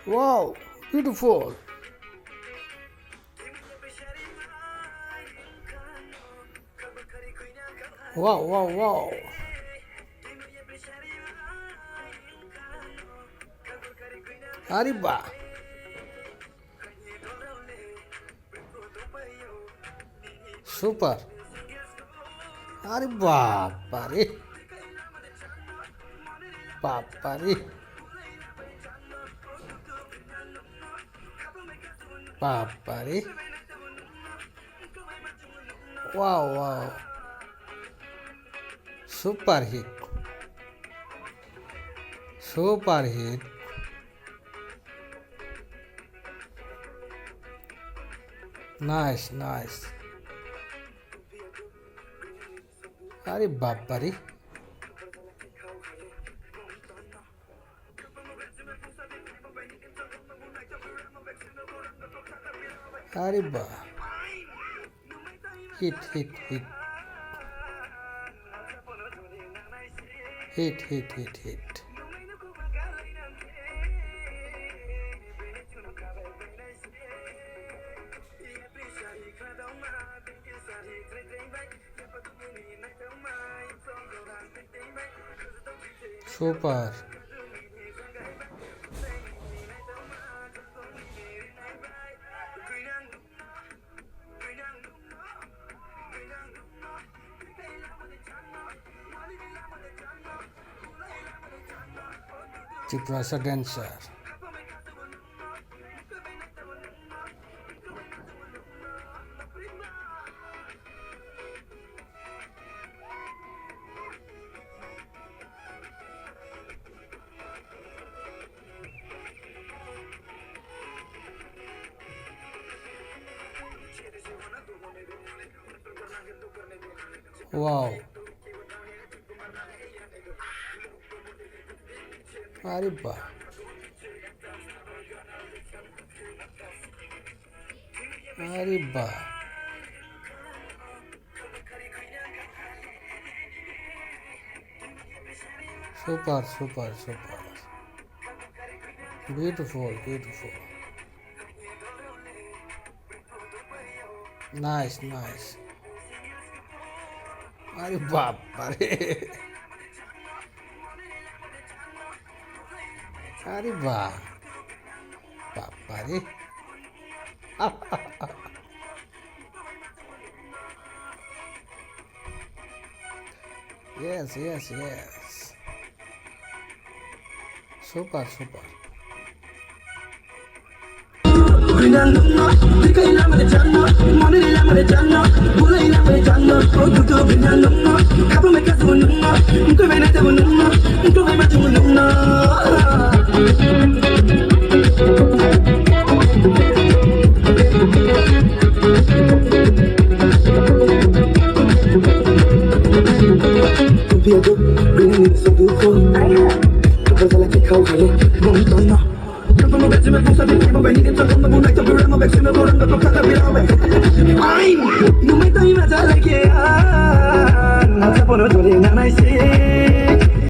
Wow, beautiful. Wow, wow, wow. আরে বাহ, super. আরে বাপারে, বাপারে, বাপারে। Wow wow, super hit, super hit. Nice nice. আরে বাপারে, আরে বাহ, hit hit hit, hit hit hit hit. Super. Chiprasa dancer. Wow. अरे वाह, अरे वाह, super super super, beautiful beautiful, nice nice. अरे बाप रे, अरे वाह, बापा रे। Yes yes yes, super super. No me estoy más a la que